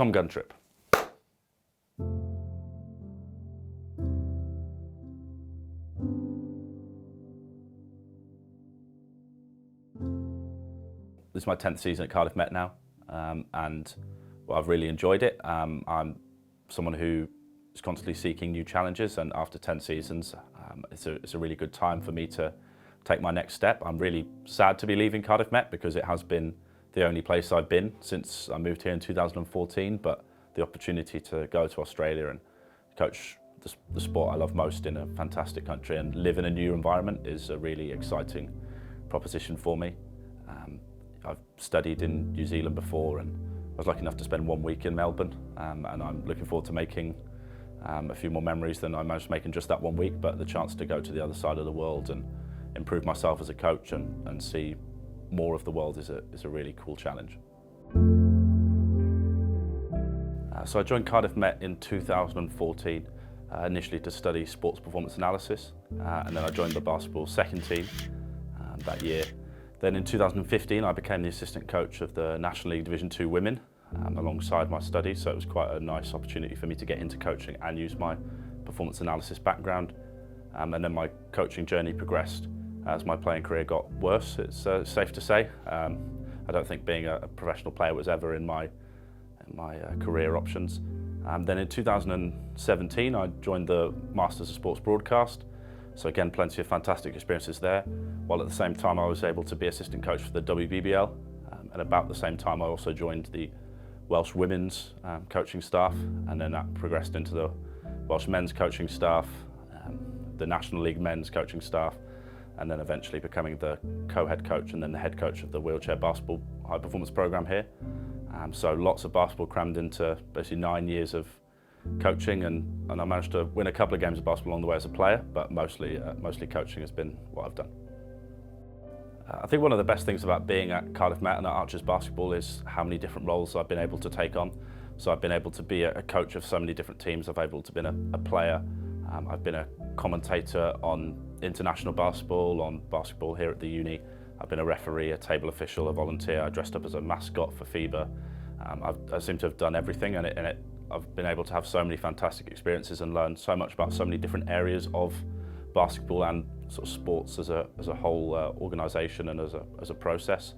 Tom Guntrip. This is my 10th season at Cardiff Met now, and well, I've really enjoyed it. I'm someone who is constantly seeking new challenges, and after 10 seasons, it's a really good time for me to take my next step. I'm really sad to be leaving Cardiff Met because it has been the only place I've been since I moved here in 2014, but the opportunity to go to Australia and coach the sport I love most in a fantastic country and live in a new environment is a really exciting proposition for me. I've studied in New Zealand before, and I was lucky enough to spend 1 week in Melbourne, and I'm looking forward to making a few more memories than I managed to make in just that 1 week, but the chance to go to the other side of the world and improve myself as a coach and see more of the world is a really cool challenge. So I joined Cardiff Met in 2014, initially to study sports performance analysis, and then I joined the basketball second team that year. Then in 2015 I became the assistant coach of the National League Division 2 Women alongside my studies, so it was quite a nice opportunity for me to get into coaching and use my performance analysis background. And then my coaching journey progressed as my playing career got worse, it's safe to say. I don't think being a professional player was ever in my career options. Then in 2017 I joined the Masters of Sports Broadcast. So again, plenty of fantastic experiences there, while at the same time I was able to be assistant coach for the WBBL, and about the same time I also joined the Welsh women's coaching staff, and then that progressed into the Welsh men's coaching staff, the National League men's coaching staff, and then eventually becoming the co-head coach and then the head coach of the wheelchair basketball high performance program here. So lots of basketball crammed into basically 9 years of coaching, and I managed to win a couple of games of basketball along the way as a player, but mostly coaching has been what I've done. I think one of the best things about being at Cardiff Met and at Archers basketball is how many different roles I've been able to take on. So I've been able to be a coach of so many different teams. I've been able to be a player. I've been a commentator on international basketball, on basketball here at the uni. I've been a referee, a table official, a volunteer. I dressed up as a mascot for FIBA. I seem to have done everything, and I've been able to have so many fantastic experiences and learn so much about so many different areas of basketball and sort of sports as a whole organisation and as a process.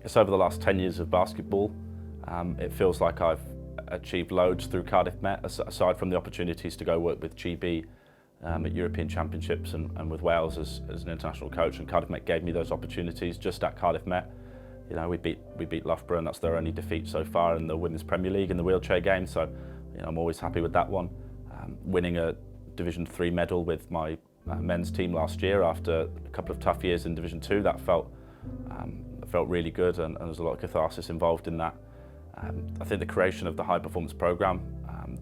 It's over the last 10 years of basketball. It feels like I've achieved loads through Cardiff Met, aside from the opportunities to go work with GB at European Championships and with Wales as an international coach, and Cardiff Met gave me those opportunities just at Cardiff Met. You know, we beat Loughborough, and that's their only defeat so far in the Women's Premier League in the wheelchair game, so I'm always happy with that one. Winning a Division 3 medal with my men's team last year after a couple of tough years in Division 2, that felt really good, and there's a lot of catharsis involved in that. I think the creation of the high performance program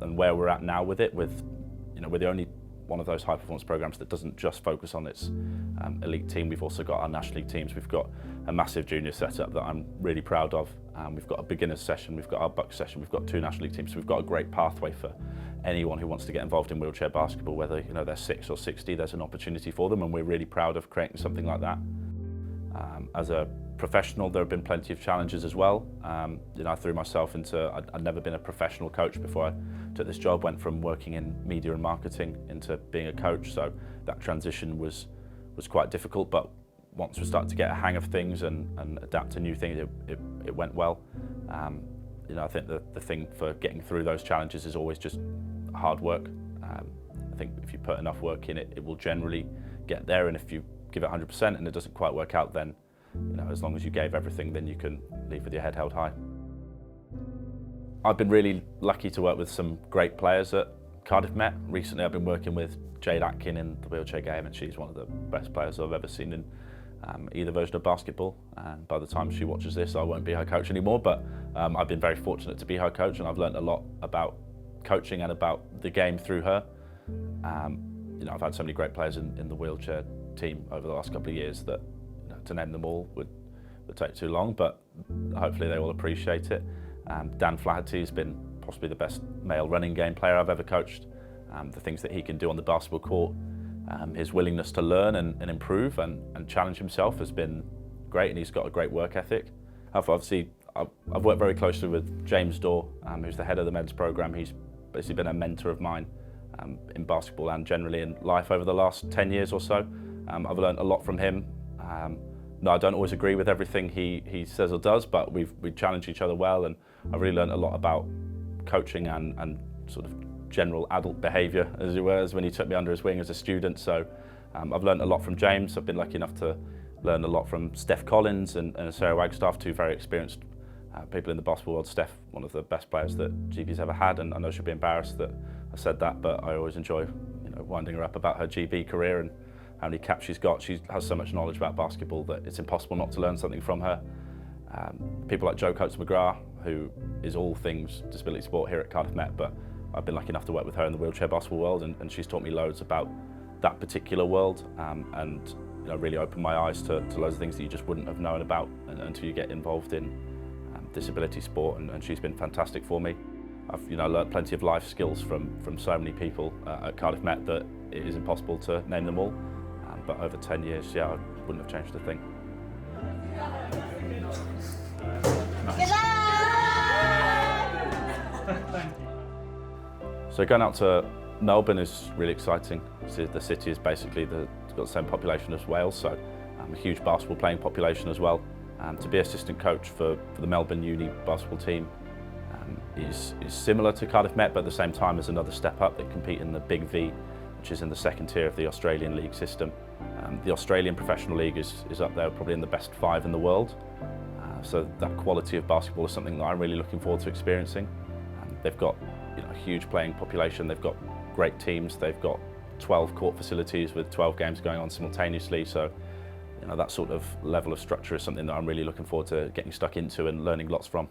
and where we're at now with it, we're the only one of those high performance programs that doesn't just focus on its elite team. We've also got our National League teams. We've got a massive junior setup that I'm really proud of. We've got a beginners session, we've got our Bucks session, we've got 2 National League teams. So we've got a great pathway for anyone who wants to get involved in wheelchair basketball, whether they're 6 or 60, there's an opportunity for them, and we're really proud of creating something like that. As a professional, there have been plenty of challenges as well. I threw myself into, I'd never been a professional coach before I took this job, went from working in media and marketing into being a coach, so that transition was quite difficult, but once we started to get a hang of things and adapt to new things, it went well. I think the thing for getting through those challenges is always just hard work. I think if you put enough work in it, it will generally get there, and if you give it 100% and it doesn't quite work out, then as long as you gave everything, then you can leave with your head held high. I've been really lucky to work with some great players at Cardiff Met. Recently I've been working with Jade Atkin in the wheelchair game, and she's one of the best players I've ever seen in either version of basketball. And by the time she watches this, I won't be her coach anymore, but I've been very fortunate to be her coach, and I've learned a lot about coaching and about the game through her. I've had so many great players in the wheelchair team over the last couple of years that to name them all would take too long, but hopefully they will appreciate it. Dan Flaherty has been possibly the best male running game player I've ever coached. The things that he can do on the basketball court, his willingness to learn and improve and challenge himself has been great, and he's got a great work ethic. Obviously, I've worked very closely with James Dorr, who's the head of the men's programme. He's basically been a mentor of mine in basketball and generally in life over the last 10 years or so. I've learned a lot from him. No, I don't always agree with everything he says or does, but we challenge each other well, and I've really learned a lot about coaching and sort of general adult behaviour, as it were, as when he took me under his wing as a student. So I've learned a lot from James. I've been lucky enough to learn a lot from Steph Collins and Sarah Wagstaff, two very experienced people in the basketball world. Steph, one of the best players that GB's ever had, and I know she'll be embarrassed that I said that, but I always enjoy winding her up about her GB career and how many caps she's got. She has so much knowledge about basketball that it's impossible not to learn something from her. People like Joe Coates-McGrath, who is all things disability sport here at Cardiff Met, but I've been lucky enough to work with her in the wheelchair basketball world, and she's taught me loads about that particular world, and really opened my eyes to loads of things that you just wouldn't have known about until you get involved in disability sport, and she's been fantastic for me. I've learned plenty of life skills from so many people at Cardiff Met that it is impossible to name them all. But over 10 years, yeah, I wouldn't have changed a thing. So going out to Melbourne is really exciting. The city is basically it's got the same population as Wales, so a huge basketball playing population as well. To be assistant coach for the Melbourne Uni basketball team is similar to Cardiff Met, but at the same time is another step up. They compete in the Big V, which is in the second tier of the Australian league system. The Australian Professional League is up there probably in the best 5 in the world. So that quality of basketball is something that I'm really looking forward to experiencing. They've got a huge playing population, they've got great teams, they've got 12 court facilities with 12 games going on simultaneously. So that sort of level of structure is something that I'm really looking forward to getting stuck into and learning lots from.